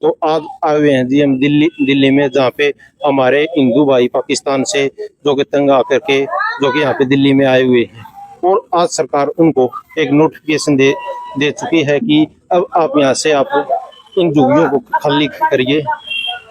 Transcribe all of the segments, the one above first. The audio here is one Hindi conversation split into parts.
तो आज आए हुए हैं जी हम दिल्ली में, जहाँ पे हमारे हिंदू भाई पाकिस्तान से जो कि तंग आकर के जो कि यहाँ पे दिल्ली में आए हुए हैं। और आज सरकार उनको एक नोटिफिकेशन दे दे चुकी है कि अब आप यहाँ से आप इन झुग्गियों को खाली करिए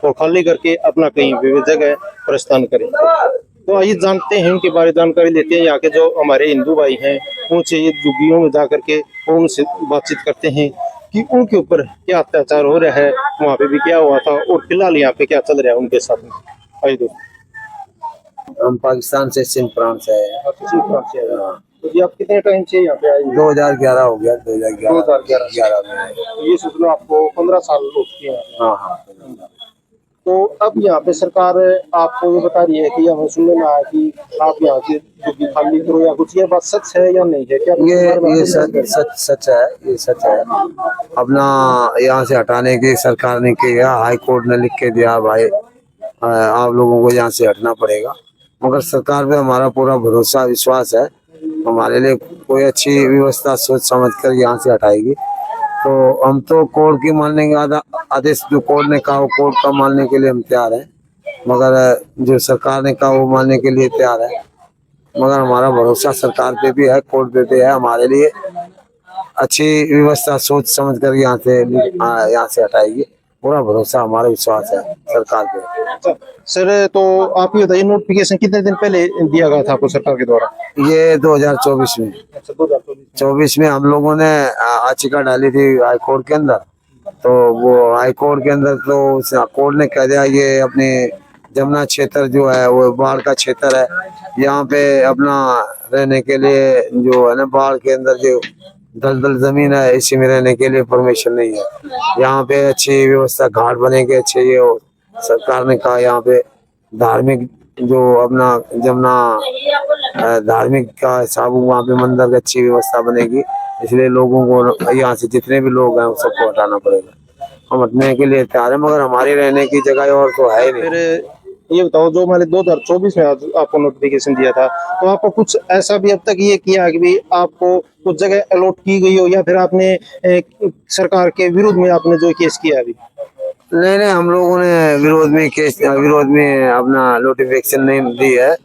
और खाली करके अपना कहीं भी जगह प्रस्थान करें। तो आइए जानते हैं उनके बारे में, जानकारी लेते हैं। यहाँ के जो हमारे हिंदू भाई हैं उनसे ये झुग्गियों में जा करके और उनसे बातचीत करते हैं कि उनके ऊपर क्या अत्याचार हो रहा है, वहाँ पे भी क्या हुआ था और फिलहाल यहाँ पे क्या चल रहा है उनके साथ में। आइए दोस्तों। हम पाकिस्तान से सिंध प्रांत से हैं। हाँ। तो जी आप कितने टाइम से यहाँ पे आए? 2011 हो गया। 2011 में। तो ये सोच लो आपको 15 साल हो चुके हैं। हाँ हाँ। तो अब यहाँ पे सरकार आपको ये बता रही है कि हमें सुनने में आया कि आप यहाँ से झुग्गी खाली करो या कुछ, ये बात सच है या नहीं है? क्या ये सच है। ये सच है। अपना यहाँ से हटाने की सरकार ने किया, हाई कोर्ट ने लिख के दिया भाई आप लोगों को यहाँ से हटना पड़ेगा। मगर सरकार पे हमारा पूरा भरोसा विश्वास है, हमारे लिए कोई अच्छी व्यवस्था सोच समझ कर यहाँ से हटाएगी। तो हम तो कोर्ट की मानने के आदेश जो कोर्ट ने कहा वो कोर्ट का मानने के लिए हम तैयार हैं, मगर जो सरकार ने कहा वो मानने के लिए तैयार है। मगर हमारा भरोसा सरकार पे भी है, कोर्ट पे भी है। हमारे लिए अच्छी व्यवस्था सोच समझ कर यहाँ से हटाएगी। पूरा भरोसा हमारा विश्वास है सरकार पे। अच्छा सर, तो आप ये बताइए नोटिफिकेशन कितने दिन पहले दिया गया था आपको सरकार के द्वारा? ये 2024 में। अच्छा 2024 में हम लोगों ने याचिका डाली थी हाई कोर्ट के अंदर। तो वो हाई कोर्ट के अंदर तो कोर्ट ने कह दिया ये अपने जमुना क्षेत्र जो है वो बाढ़ का क्षेत्र है, यहाँ पे अपना रहने के लिए जो है ना बाढ़ के अंदर जो दलदल जमीन है इसी में रहने के लिए परमिशन नहीं है। यहाँ पे अच्छी व्यवस्था घाट बनेंगे अच्छे, ये सरकार ने कहा यहाँ पे धार्मिक जो अपना जमुना धार्मिक का हिसाब वहाँ पे मंदिर की अच्छी व्यवस्था बनेगी, इसलिए लोगों को यहाँ से जितने भी लोग हैं उन सबको हटाना पड़ेगा। हम हटने के लिए तैयार है, मगर हमारी रहने की जगह और तो है ही नहीं। फिर ये बताओ, जो हमारे 2024 में आपको नोटिफिकेशन दिया था, तो आपको कुछ ऐसा भी अब तक ये किया कि भी आपको कुछ जगह अलॉट की गई हो, या फिर आपने सरकार के विरोध में आपने जो केस किया अभी? नहीं, हम लोगों ने विरोध में अपना नोटिफिकेशन नहीं दी है,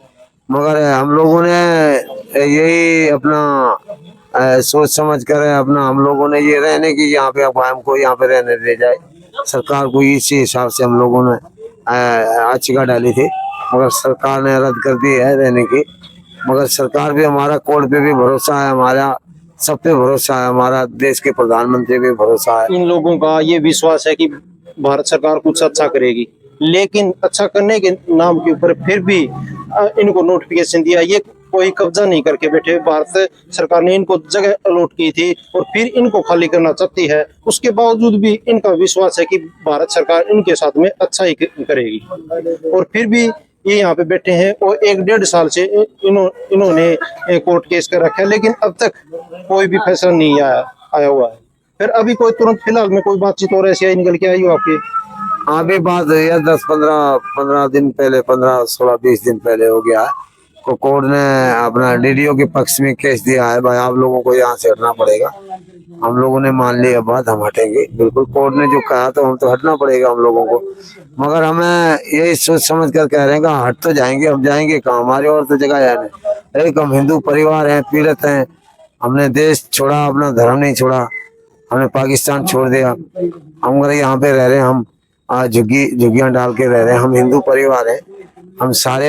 मगर हम लोगों ने यही अपना सोच समझ कर अपना हम लोगों ने ये रहने की यहाँ पे हमको यहाँ पे रहने दे जाए सरकार को, इसी हिसाब से हम लोगों ने याचिका डाली थी, मगर सरकार ने रद्द कर दी है रहने की। मगर सरकार भी हमारा कोर्ट पे भी भरोसा है, हमारा सब पे भरोसा है, हमारा देश के प्रधानमंत्री पे भरोसा है। इन लोगों का ये विश्वास है कि भारत सरकार कुछ अच्छा करेगी, लेकिन अच्छा करने के नाम के ऊपर फिर भी इनको नोटिफिकेशन दिया। ये कोई कब्जा नहीं करके बैठे, भारत सरकार ने इनको जगह अलॉट की थी और फिर इनको खाली करना चाहती है। उसके बावजूद भी इनका विश्वास है कि भारत सरकार इनके साथ में अच्छा ही करेगी, और फिर भी ये यहाँ पे बैठे हैं और 1-1.5 साल से इन्होंने कोर्ट केस कर रखा है, लेकिन अब तक कोई भी फैसला नहीं आया हुआ है। फिर अभी कोई तुरंत फिलहाल में कोई बातचीत और ऐसी निकल के आई हो आपकी? अभी बात हुई है 10-15 दिन पहले, 15-16-20 दिन पहले हो गया है। तो कोर्ट ने अपना डीडीओ के पक्ष में केस दिया है भाई आप लोगों को यहाँ से हटना पड़ेगा। हम लोगों ने मान लिया बात, हम हटेंगे बिल्कुल। कोर्ट ने जो कहा तो हम तो हटना पड़ेगा हम लोगों को, मगर हमें यही सोच समझ कर कह रहे हैं कि हट तो जाएंगे, हम जाएंगे कहाँ, हमारी और तो जगह है नहीं। एक हम हिंदू परिवार हैं, पीड़ित हैं, हमने देश छोड़ा, अपना धर्म नहीं छोड़ा, हमने पाकिस्तान छोड़ दिया, हम यहाँ पे रह रहे हैं। हम झुग्गियां डाल के रह रहे हैं, हम हिंदू परिवार हैं, हम सारे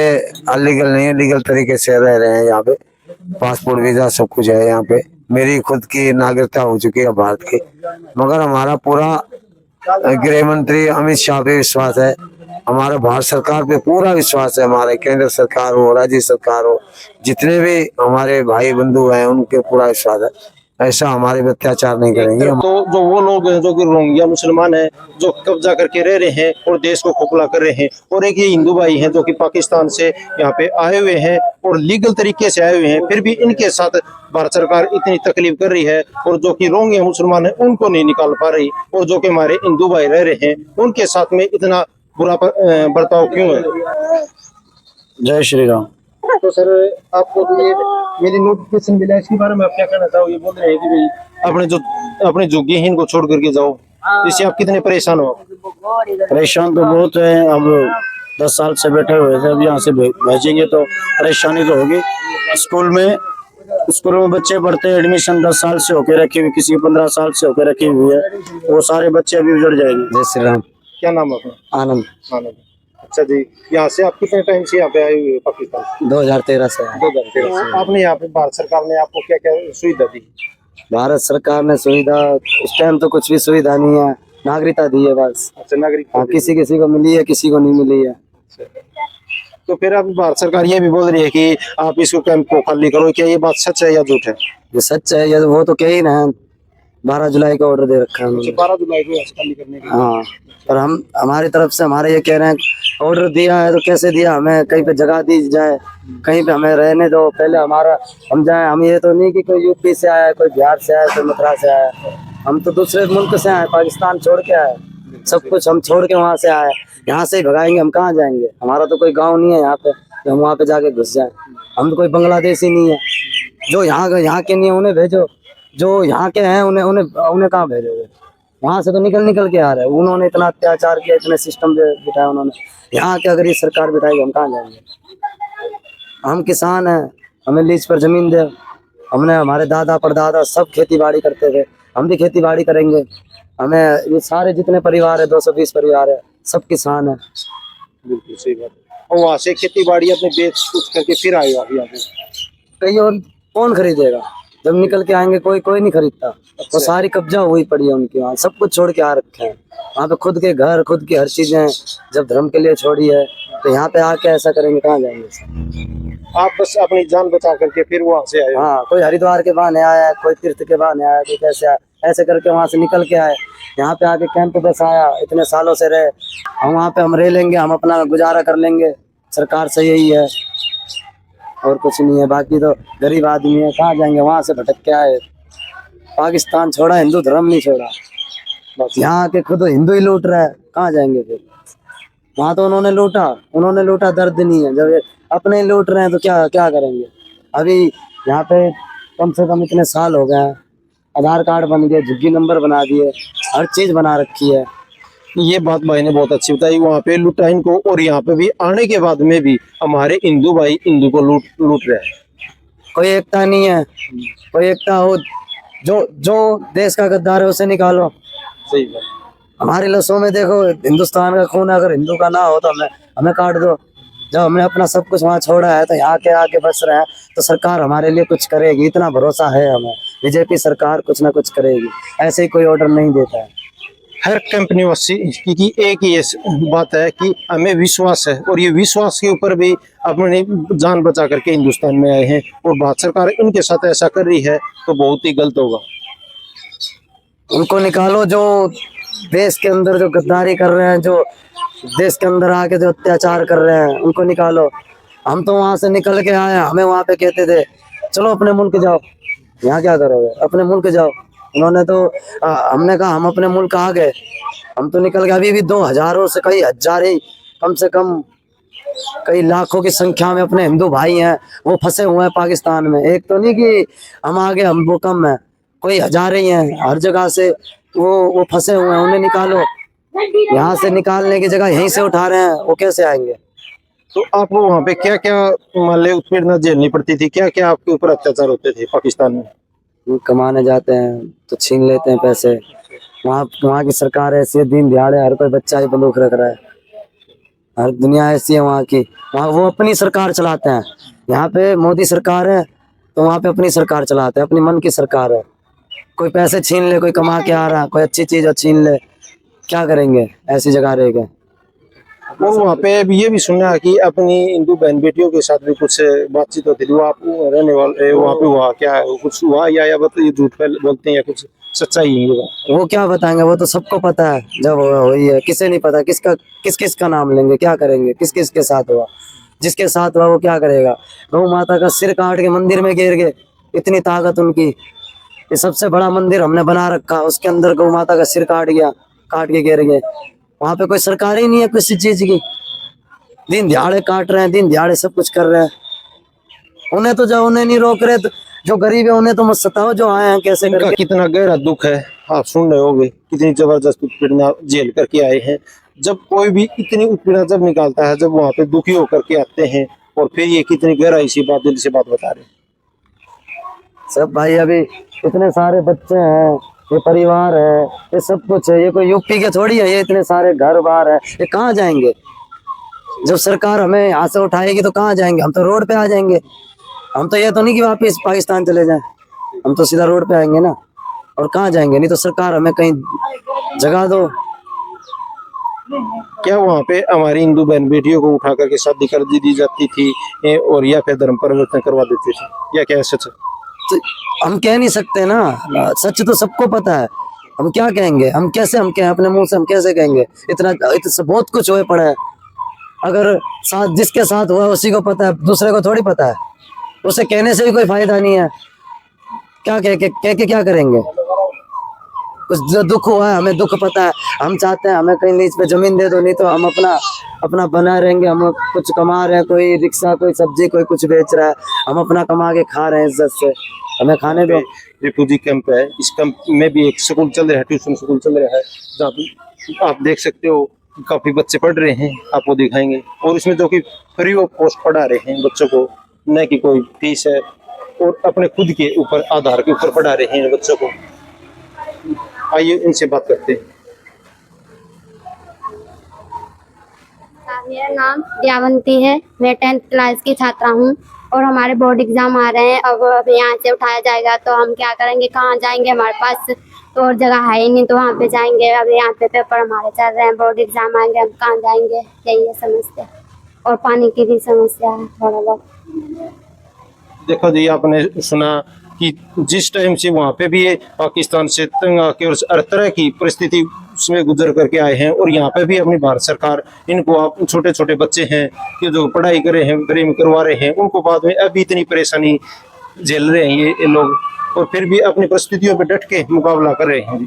अलीगल नहीं है, लीगल तरीके से रह रहे हैं यहाँ पे। पासपोर्ट वीजा सब कुछ है यहाँ पे, मेरी खुद की नागरिकता हो चुकी है भारत की। मगर हमारा पूरा गृह मंत्री अमित शाह पे विश्वास है, हमारा भारत सरकार पे पूरा विश्वास है, हमारे केंद्र सरकार हो राज्य सरकार हो जितने भी हमारे भाई बंधु हैं उनके पूरा विश्वास है, ऐसा हमारे पे अत्याचार नहीं करेंगे। तो जो वो लोग हैं जो कि रोहिंग्या मुसलमान हैं जो कब्जा करके रह रहे हैं और देश को खोखला कर रहे हैं, और एक ये हिंदू भाई हैं जो कि पाकिस्तान से यहाँ पे आए हुए हैं और लीगल तरीके से आए हुए हैं, फिर भी इनके साथ भारत सरकार इतनी तकलीफ कर रही है, और जो कि रोहिंग्या मुसलमान है उनको नहीं निकाल पा रही, और जो कि हमारे हिंदू भाई रह रहे हैं उनके साथ में इतना बुरा बर्ताव क्यों है? जय श्री राम। तो सर आपको तो ये नोटिफिकेशन मिला, इसके बारे में आप क्या कहना चाहो? ये बोल रहे हैं कि भाई अपने झुग्गी हैं इनको छोड़ करके जाओ। इससे आप कितने परेशान हो? परेशान तो बहुत है। अब 10 साल से बैठे हुए थे, अब यहाँ से भेजेंगे तो परेशानी तो होगी। स्कूल में बच्चे पढ़ते हैं, एडमिशन 10 साल से होके रखी हुई, किसी 15 साल से होके रखी हुई है, वो सारे बच्चे अभी उजड़ जाएंगे। जय श्री राम। क्या नाम है अपना? आनंद। आनंद। अच्छा जी, यहाँ से आप कितने टाइम से यहाँ पे आए हुए हो पाकिस्तान? 2013 से है। 2013 से। आपने यहाँ पे भारत सरकार ने आपको क्या क्या सुविधा दी? भारत सरकार ने सुविधा, इस टाइम तो कुछ भी सुविधा नहीं है, नागरिकता दी है बस। अच्छा, नागरिक। हाँ, किसी किसी को मिली है, किसी को नहीं मिली है। तो फिर अब भारत सरकार ये भी बोल रही है कि आप इसको कैंप को खाली करो, क्या ये बात सच है या झूठ है? ये सच है, ये वो तो कह ही ना, 12 जुलाई का ऑर्डर दे रखा है उन्होंने। 12 जुलाई को खाली करने के लिए। हाँ, पर हम हमारी तरफ से हमारे ये कह रहे हैं, ऑर्डर दिया है तो कैसे दिया, हमें कहीं पे जगह दी जाए, कहीं पे हमें रहने दो, पहले हमारा हम जाए। हम ये तो नहीं कि कोई यूपी से आया, कोई बिहार से आया, कोई मथुरा से आया, हम तो दूसरे मुल्क से आए, पाकिस्तान छोड़ के आए, सब कुछ हम छोड़ के वहाँ से आए। यहाँ से ही भगाएंगे, हम कहाँ जाएंगे? हमारा तो कोई गाँव नहीं है यहाँ पे कि हम वहाँ पे जाके घुस जाए। हम तो कोई बांग्लादेशी नहीं है। जो यहाँ के नहीं है उन्हें भेजो, जो यहाँ के हैं उन्हें उन्हें उन्हें कहाँ भेजोगे? वहाँ से तो निकल के आ रहे हैं। उन्होंने इतना अत्याचार किया, इतने सिस्टम बिठाया उन्होंने। यहाँ के अगर ये सरकार बिठाएगी, हम कहाँ जाएंगे? हम किसान हैं, हमें लीज पर जमीन दे। हमने, हमारे दादा परदादा सब खेती बाड़ी करते थे, हम भी खेती बाड़ी करेंगे। हमें ये सारे जितने परिवार है, 220 परिवार है, सब किसान है। बिल्कुल सही बात है। और वहाँ से खेती बाड़ी अपने बेच कुछ करके फिर आए आप यहाँ पे? कहीं और कौन खरीदेगा? जब निकल के आएंगे कोई नहीं खरीदता। वो सारी कब्जा हुई पड़ी है उनकी, वहाँ सब कुछ छोड़ के आ रखे हैं। वहाँ पे खुद के घर, खुद की हर चीजें जब धर्म के लिए छोड़ी है, तो यहाँ पे आके ऐसा करेंगे, कहाँ जाएंगे? आप बस अपनी जान बचा करके फिर वहाँ से आए? हाँ, कोई हरिद्वार के बहाने आया, कोई तीर्थ के बहाने आया, कोई कैसे आया, ऐसे करके वहाँ से निकल के आए। यहाँ पे आके कैंप बस आया, इतने सालों से रहे हम वहाँ पे, हम रह लेंगे, हम अपना गुजारा कर लेंगे, सरकार से यही है और कुछ नहीं है। बाकी तो गरीब आदमी है, कहाँ जाएंगे? वहाँ से भटक के आए, पाकिस्तान छोड़ा, हिंदू धर्म नहीं छोड़ा। यहाँ आके खुद हिंदू ही लूट रहा है, कहाँ जाएंगे फिर? वहाँ तो उन्होंने लूटा, दर्द नहीं है। जब ये अपने ही लूट रहे हैं तो क्या करेंगे? अभी यहाँ पे कम से कम इतने साल हो गए हैं, आधार कार्ड बन गए, झुग्गी नंबर बना दिए, हर चीज बना रखी है। ये बात भाई ने बहुत अच्छी बताई। वहाँ पे लूटा इनको, और यहाँ पे भी आने के बाद में भी हमारे हिंदू भाई हिंदू को लूट रहे हैं। कोई एकता नहीं है। कोई एकता हो, जो देश का गद्दार है उसे निकालो। सही बात। हमारी लसों में देखो हिंदुस्तान का खून है, अगर हिंदू का ना हो तो हमें काट दो। जब हमने अपना सब कुछ वहाँ छोड़ा है तो यहाँ के आके बस रहे हैं, तो सरकार हमारे लिए कुछ करेगी, इतना भरोसा है हमें। बीजेपी सरकार कुछ ना कुछ करेगी, ऐसे ही कोई ऑर्डर नहीं देता है। हर कैंप निवासी की एक ही बात है कि हमें विश्वास है, और ये विश्वास के ऊपर भी अपनी जान बचा करके हिंदुस्तान में आए हैं, और भारत सरकार उनके साथ ऐसा कर रही है तो बहुत ही गलत होगा। उनको निकालो, जो देश के अंदर जो गद्दारी कर रहे हैं, जो देश के अंदर आके जो अत्याचार कर रहे हैं, उनको निकालो। हम तो वहां से निकल के आए, हमें वहां पे कहते थे चलो अपने मुल्क जाओ, यहाँ क्या करोगे, अपने मुल्क जाओ। उन्होंने तो हमने कहा हम अपने मुल्क आ गए, हम तो निकल गए। अभी भी 2000 से कई हजारे, कम से कम कई लाखों की संख्या में अपने हिंदू भाई हैं, वो फंसे हुए हैं पाकिस्तान में। एक तो नहीं कि हम आगे हम वो कम है, कोई हजारे ही हैं हर जगह से, वो फंसे हुए हैं, उन्हें निकालो। यहाँ से निकालने की जगह यहीं से उठा रहे हैं, वो कैसे आएंगे? तो आपको वहाँ पे क्या क्या मान ले उत्पीड़न झेलनी पड़ती थी, क्या क्या आपके ऊपर अत्याचार होते थे पाकिस्तान में? कमाने जाते हैं तो छीन लेते हैं पैसे। वहाँ की सरकार ऐसी है, दिन दिहाड़े हर कोई बच्चा ही बंदूक रख रहा है। हर दुनिया ऐसी है वहाँ की। वहाँ वो अपनी सरकार चलाते हैं। यहाँ पे मोदी सरकार है तो वहाँ पे अपनी सरकार चलाते हैं, अपनी मन की सरकार है। कोई पैसे छीन ले, कोई कमा के आ रहा, कोई अच्छी चीज छीन ले, क्या करेंगे ऐसी जगह रह गए। और वहाँ पे ये भी सुना है कि अपनी हिंदू बहन बेटियों के साथ भी कुछ बातचीत होती थी। वो आप रहने वाले वहाँ पे हुआ क्या है, कुछ हुआ या ये झूठ बोलते हैं या कुछ सच्चाई है? वो क्या बताएंगे, वो तो सबको पता है जब हुई है। किसे नहीं पता, किस का नाम लेंगे, क्या करेंगे, किस के साथ हुआ, जिसके साथ हुआ वो क्या करेगा। गौ माता का सिर काट के मंदिर में गिर गए, इतनी ताकत उनकी। ये सबसे बड़ा मंदिर हमने बना रखा, उसके अंदर गौ माता का सिर काट के गिर गए। वहाँ पे कोई सरकार ही नहीं है किसी चीज की। दिन दिहाड़े काट रहे हैं, दिन दिहाड़े सब कुछ कर रहे हैं। उन्हें नहीं रोक रहे तो जो गरीब है उन्हें तो मत सताओ, जो आए हैं कैसे करके। कितना गहरा दुख है आप सुन रहे होंगे कितनी जबरदस्त उत्पीड़ना झेल करके आए हैं। जब कोई भी इतनी उत्पीड़ना जब निकालता है, जब वहां पे दुखी होकर के आते हैं, और फिर ये कितनी गहराई सी बात, दिल से बात बता रहे हैं। सब भाई अभी इतने सारे बच्चे हैं, ये परिवार है, ये सब कुछ है, ये कोई यूपी के थोड़ी है, ये इतने सारे घर बार है, ये कहाँ जाएंगे? जब सरकार हमें यहाँ से उठाएगी तो कहाँ जाएंगे? हम तो रोड पे आ जाएंगे। हम तो ये तो नहीं कि वापिस पाकिस्तान चले जाएं, हम तो सीधा रोड पे आएंगे ना। और कहाँ जाएंगे? नहीं तो सरकार हमें कहीं जगह दो। क्या वहाँ पे हमारी हिंदू बहन बेटियों को उठा करके शादी कर दी जाती थी, और या फिर धर्म परिवर्तन करवा देते थे, या क्या सच? तो हम कह नहीं सकते ना, सच तो सबको पता है। हम क्या कहेंगे? हम कैसे, हम कहें अपने मुंह से, हम कैसे कहेंगे? इतना बहुत कुछ हुए पड़ा है। अगर साथ जिसके साथ हुआ उसी को पता है, दूसरे को थोड़ी पता है। उसे कहने से भी कोई फायदा नहीं है। क्या कह के क्या करेंगे? कुछ जो दुख हुआ है, हमें दुख पता है। हम चाहते हैं हमें कहीं लीज पे जमीन दे दो, नहीं तो हम अपना बना रहेंगे। हम कुछ कमा रहे हैं, कोई रिक्शा, कोई सब्जी, कोई कुछ बेच रहा है, हम अपना कमा के खा रहे हैं इज्जत से, हमें खाने दो। रिफ्यूजी कैंप है, इस कैंप में भी एक स्कूल चल रहा है, ट्यूशन स्कूल चल रहा है, जहाँ पे आप देख सकते हो काफी बच्चे पढ़ रहे हैं, आपको दिखाएंगे। और इसमें जो कि फ्री ऑफ कॉस्ट पढ़ा रहे हैं बच्चों को, न कि कोई फीस है, और अपने खुद के ऊपर आधार के ऊपर पढ़ा रहे हैं बच्चों को। आइए इनसे बात करते हैं। मेरा नाम दियावंती है, मैं 10th क्लास की छात्रा हूँ और हमारे बोर्ड एग्जाम आ रहे हैं। अब यहाँ से उठाया जाएगा तो हम क्या करेंगे? कहाँ जाएंगे? हमारे पास तो और जगह है ही नहीं, तो वहाँ पे जाएंगे। अब यहाँ पे पेपर हमारे चल रहे हैं, बोर्ड एग्जाम आएंगे, हम कहाँ जाएंगे? यही है समस्या, और पानी की भी समस्या है थोड़ा बहुत। देखो जी, आपने सुना कि जिस टाइम से वहाँ पे भी ये पाकिस्तान से तंग आके और हर तरह की परिस्थिति उसमें गुजर करके आए हैं, और यहाँ पे भी अपनी भारत सरकार इनको, आप छोटे छोटे बच्चे हैं कि जो पढ़ाई करे हैं, फ्री में करवा रहे हैं, उनको बाद में अभी इतनी परेशानी झेल रहे हैं ये लोग, और फिर भी अपनी परिस्थितियों पे डट के मुकाबला कर रहे हैं।